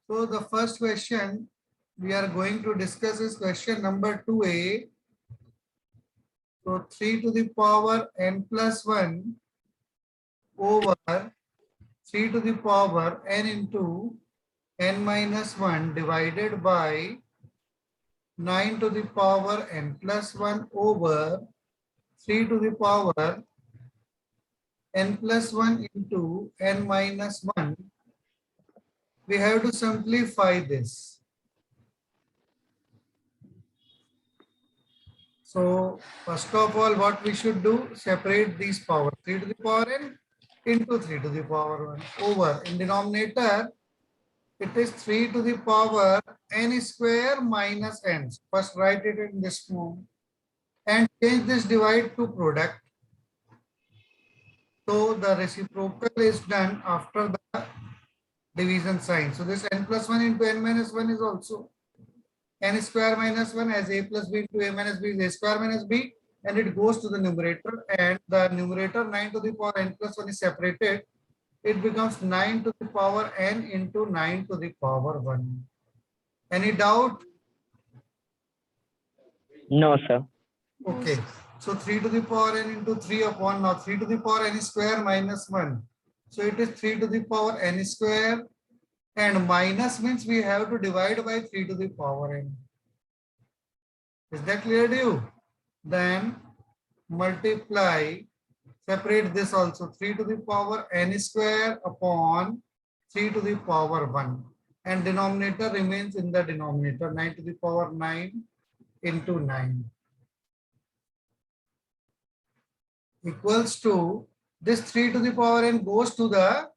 So the first question we are going to discuss is question number 2a. So 3 to the power n plus 1 over 3 to the power n into n minus 1 divided by 9 to the power n plus 1 over 3 to the power n plus 1 into n minus 1. We have to simplify this. So first of all, what we should do, separate these power 3 to the power n into 3 to the power 1 over in denominator. It is 3 to the power n square minus n. First write it in this form and change this divide to product. So the reciprocal is done after the division sign. So this n plus 1 into n minus 1 is also n square minus 1 as a plus b into a minus b is a square minus b, and it goes to the numerator, and the numerator 9 to the power n plus 1 is separated. It becomes 9 to the power n into 9 to the power 1. Any doubt? No, sir. Okay. So 3 to the power n into 3 upon now 3 to the power n square minus 1. So it is 3 to the power n square, and minus means we have to divide by 3 to the power n. Is that clear to you? Then multiply, separate this also, 3 to the power n square upon 3 to the power 1, and denominator remains in the denominator, 9 to the power 9 into 9 equals to this 3 to the power n goes to the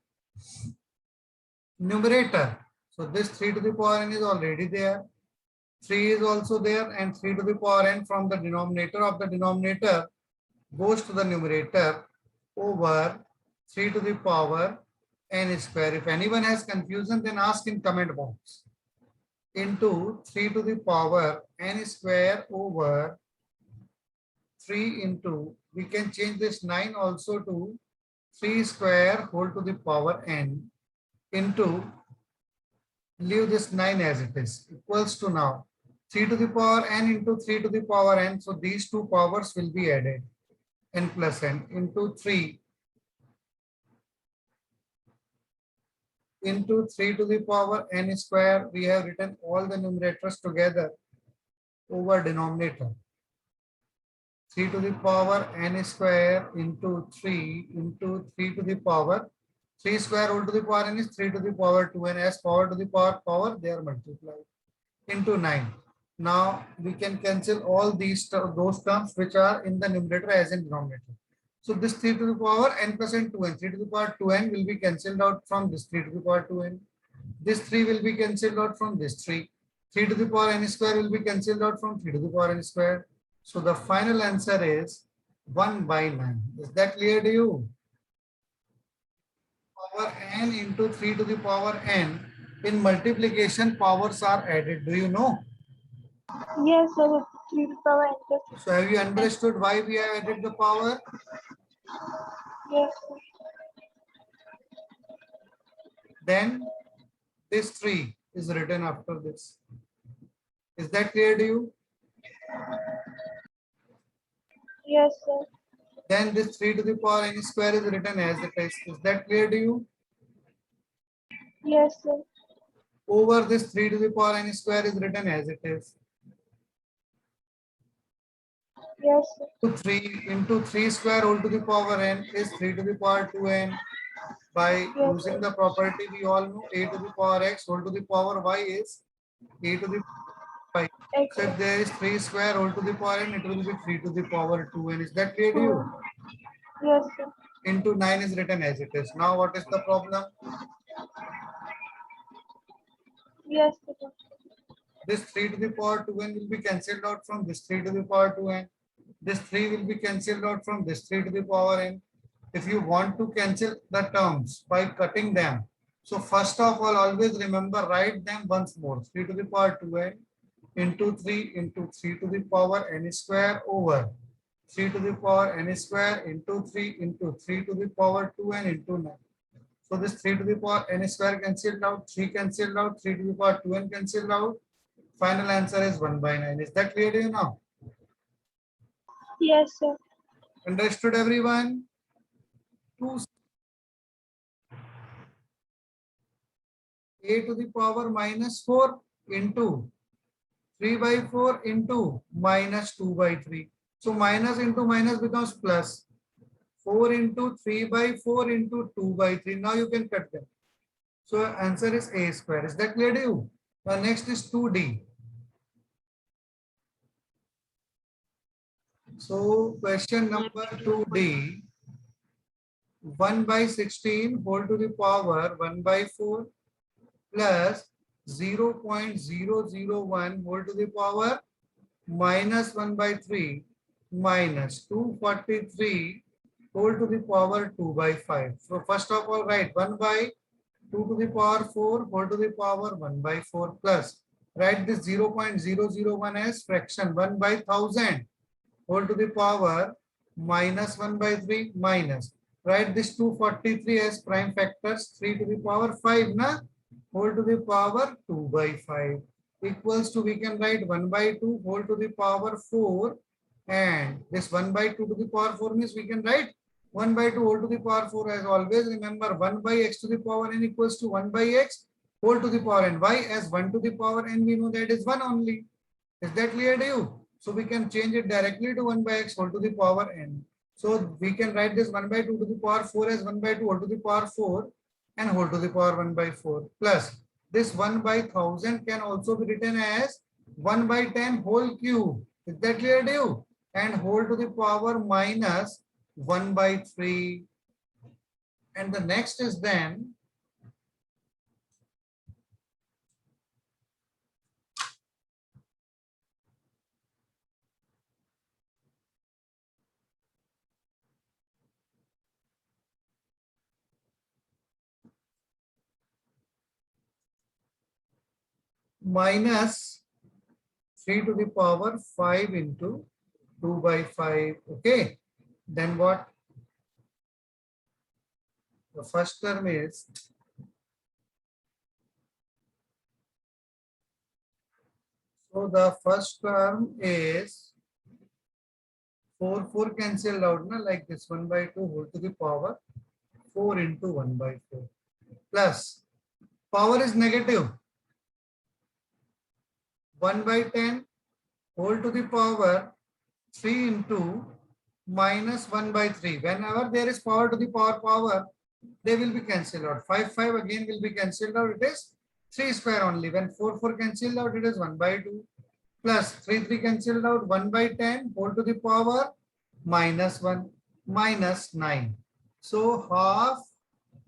numerator. So this 3 to the power n is already there. 3 is also there, and 3 to the power n from the denominator of the denominator goes to the numerator over 3 to the power n square. If anyone has confusion, then ask in comment box. Into 3 to the power n square over 3 into, we can change this 9 also to 3 square whole to the power n into, leave this 9 as it is, equals to now 3 to the power n into 3 to the power n. So these two powers will be added, n plus n into 3 into 3 to the power n square. We have written all the numerators together over denominator. 3 to the power n square into 3 into 3 to the power 3 square whole to the power n is 3 to the power 2, and as power to the power they are multiplied into 9. Now we can cancel all these those terms which are in the numerator as in denominator. So this 3 to the power n plus n 2n, 3 to the power 2n will be cancelled out from this 3 to the power 2n. This 3 will be cancelled out from this 3. 3 to the power n square will be cancelled out from 3 to the power n square. So the final answer is 1 by 9. Is that clear to you? Power n into 3 to the power n. In multiplication, powers are added. Do you know? Yes, sir. 3 to the power n plus. So have you understood why we have added the power? Yes, sir. Then this 3 is written after this. Is that clear to you? Yes, sir. Then this 3 to the power n square is written as it is. Is that clear to you? Yes, sir. Over this 3 to the power n square is written as it is. Yes, sir. 3 into 3 square whole to the power n is 3 to the power 2n. By using the property, we all know a to the power x whole to the power y is a to the power y. So if there is 3 square whole to the power n, it will be 3 to the power 2n. Is that clear to you? Yes, sir. Into 9 is written as it is. Now what is the problem? Yes, sir. This 3 to the power 2n will be cancelled out from this 3 to the power 2n. This 3 will be cancelled out from this 3 to the power n. If you want to cancel the terms by cutting them, so first of all, always remember, write them once more. 3 to the power 2n into 3 into 3 to the power n square over 3 to the power n square into 3 into 3 to the power 2n into 9. So this 3 to the power n square cancelled out, 3 cancelled out, 3 to the power 2n cancelled out. Final answer is 1 by 9. Is that clear to you now? Yes, sir. Understood everyone? 2 a to the power minus 4 into 3 by 4 into minus 2 by 3. So minus into minus becomes plus. 4 into 3 by 4 into 2 by 3. Now you can cut them. So answer is a square. Is that clear to you? Next is 2d. So question number 2d. 1 by 16 whole to the power 1 by 4 plus 0.001 whole to the power minus 1 by 3 minus 243 whole to the power 2 by 5. So first of all, write 1 by 2 to the power 4 whole to the power 1 by 4 plus. Write this 0.001 as fraction 1 by 1000 whole to the power minus 1 by 3 minus. Write this 243 as prime factors 3 to the power 5 na whole to the power 2 by 5 equals to, we can write 1 by 2 whole to the power 4, and this 1 by 2 to the power 4 means we can write 1 by 2 whole to the power 4 as always. Remember 1 by x to the power n equals to 1 by x whole to the power n. Why? As 1 to the power n we know that is 1 only. Is that clear to you? So we can change it directly to 1 by x whole to the power n. So we can write this 1 by 2 to the power 4 as 1 by 2 whole to the power 4 and whole to the power 1 by 4 plus this 1 by 1000 can also be written as 1 by 10 whole cube. Is that clear to you? And whole to the power minus 1 by 3. And the next is then minus 3 to the power 5 into 2 by 5. Okay. Then what? The first term is so the first term is 4 cancelled out na, like this 1 by 2 whole to the power 4 into 1 by 4 plus power is negative 1 by 10 whole to the power 3 into minus 1 by 3. Whenever there is power to the power, they will be cancelled out. 5 again will be cancelled out. It is 3 square only. When 4 cancelled out, it is 1 by 2 plus 3 cancelled out 1 by 10 whole to the power minus 1 minus 9. So half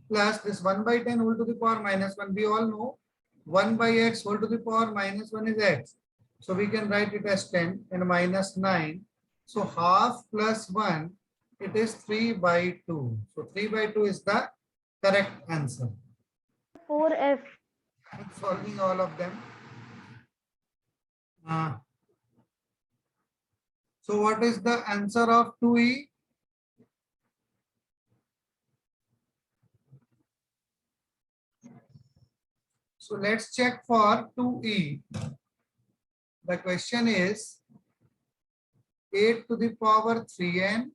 plus this 1 by 10 whole to the power minus 1. We all know 1 by x whole to the power minus 1 is x. So we can write it as 10 and minus 9. So half plus 1, it is 3 by 2. So 3 by 2 is the correct answer. 4F. I'm solving all of them. So what is the answer of 2e? So let's check for 2e. The question is 8 to the power 3n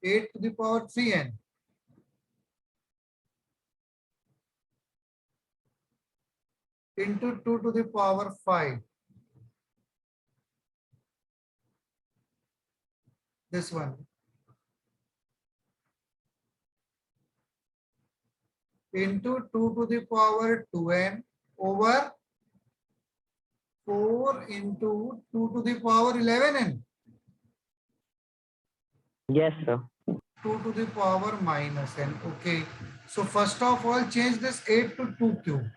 (8 to the power 3n) into 2 to the power 5. This one. Into 2 to the power 2n over 4 into 2 to the power 11n. Yes, sir. 2 to the power minus n. Okay. So first of all, change this 8 to 2 cube.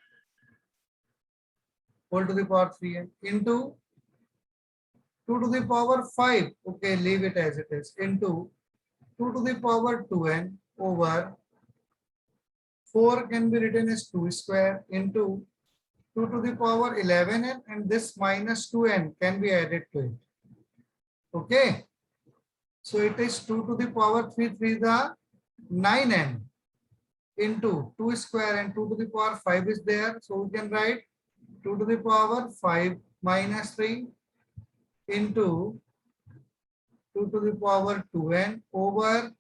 Whole to the power 3n into 2 to the power 5. Okay, leave it as it is. Into 2 to the power 2n over 4 can be written as 2 square into 2 to the power 11n, and this minus 2n can be added to it. Okay. So it is 2 to the power 3, 3 the 9n into 2 square and 2 to the power 5 is there. So we can write 2 to the power 5 minus 3 into 2 to the power 2n over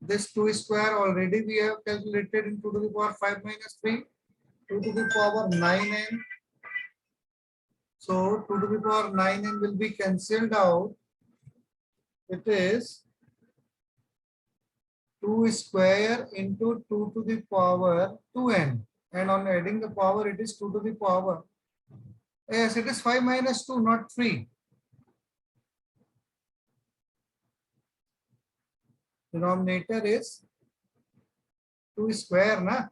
this 2 square already we have calculated in 2 to the power 5 minus 3, 2 to the power 9n. So 2 to the power 9n will be cancelled out. It is 2 square into 2 to the power 2n, and on adding the power it is 2 to the power. Yes, it is 5 minus 2, not 3. Denominator is 2 square, na?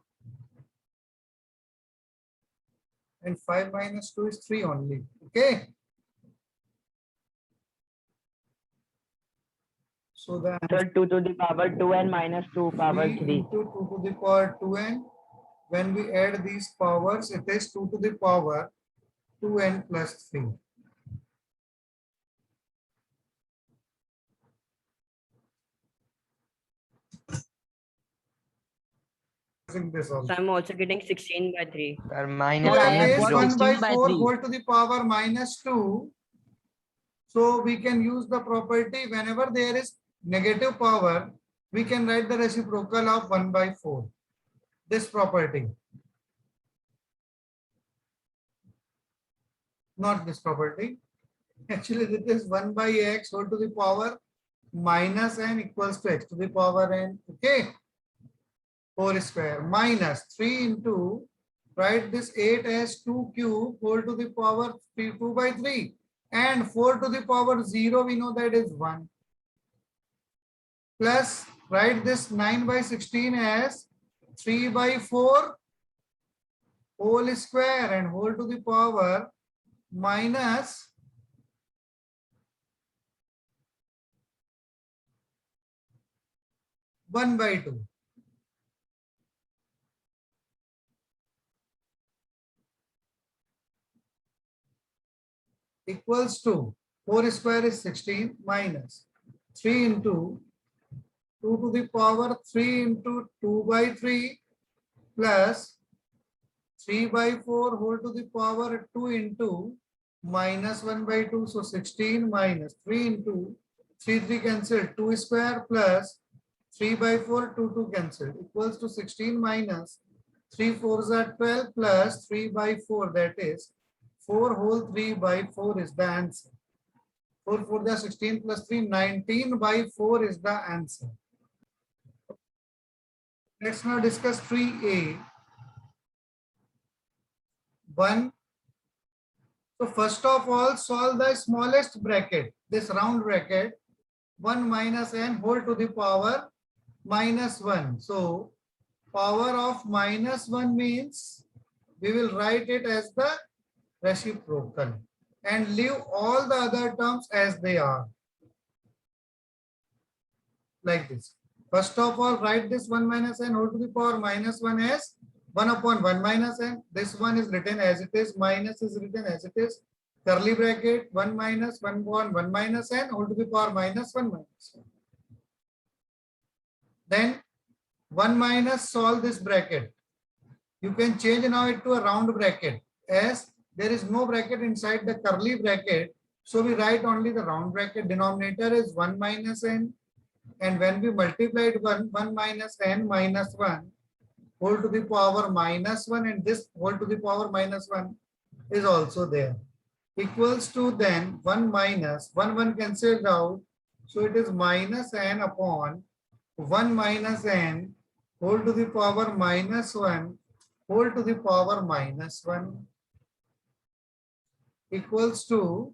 And 5 minus 2 is 3 only. Okay. So the Sir, 2 to the power 2n minus 2 power 3 3. into 2 to the power 2n. When we add these powers, it is 2 to the power 2n plus 3. This also. So I'm also getting 16 by 3. Sir, So minus it I have is 0. 1 by 16 by 4 3. whole to the power minus 2. So we can use the property whenever there is negative power, we can write the reciprocal of 1 by 4. This property. Not this property. Actually, this is 1 by x whole to the power minus n equals to x to the power n. Okay. 4 square minus 3 into, write this 8 as 2 cube whole to the power 2 by 3. And 4 to the power 0, we know that is 1. Plus, write this 9 by 16 as 3 by 4 whole square and whole to the power minus 1 by 2. Equals to 4 square is 16 minus 3 into 2 to the power 3 into 2 by 3 plus 3 by 4 whole to the power 2 into minus 1 by 2. So 16 minus 3 into 3 cancel 2 square plus 3 by 4 2 cancel equals to 16 minus 3 4s are 12 plus 3 by 4, that is 4 whole 3 by 4 is the answer. 4 4 the 16 plus 3, 19 by 4 is the answer. Let's now discuss 3a. 1. So first of all, solve the smallest bracket, this round bracket, 1 minus n whole to the power minus 1. So power of minus 1 means we will write it as the reciprocal and leave all the other terms as they are. Like this. First of all, write this 1 minus n whole to the power minus 1 as 1 upon 1 minus n. This one is written as it is, minus is written as it is. Curly bracket 1 minus 1 upon 1 minus n whole to the power minus 1 minus 1. Then 1 minus, solve this bracket. You can change now it to a round bracket as there is no bracket inside the curly bracket. So we write only the round bracket. Denominator is 1 minus n. And when we multiply it 1 minus n minus 1 whole to the power minus 1, and this whole to the power minus 1 is also there. Equals to then 1 minus 1 cancelled out. So it is minus n upon 1 minus n whole to the power minus 1 whole to the power minus 1 equals to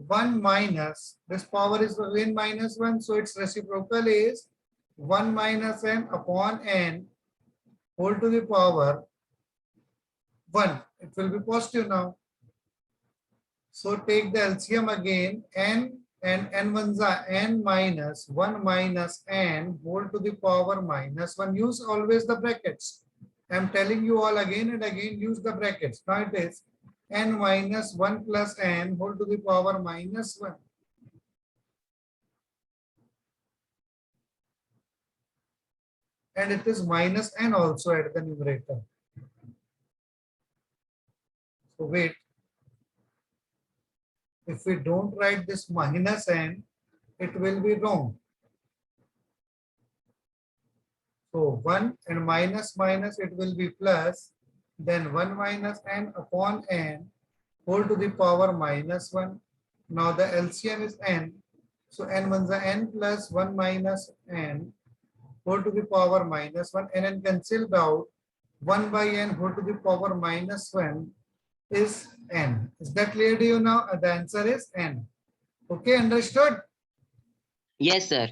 1 minus, this power is again minus 1, so its reciprocal is 1 minus n upon n whole to the power 1. It will be positive now. So take the LCM again, n and n ones are n minus 1 minus n whole to the power minus 1. Use always the brackets. I am telling you all again and again, use the brackets. Now it is n minus 1 plus n whole to the power minus 1. and it is minus n also at the numerator. So wait. If we don't write this minus n, it will be wrong. So 1 and minus minus, it will be plus, then 1 minus n upon n whole to the power minus 1. Now the LCM is n. So n ones are n plus 1 minus n whole to the power minus 1, and n cancelled out. 1 by n whole to the power minus 1 is n. Is that clear to you now? The answer is n. Okay, understood? Yes, sir.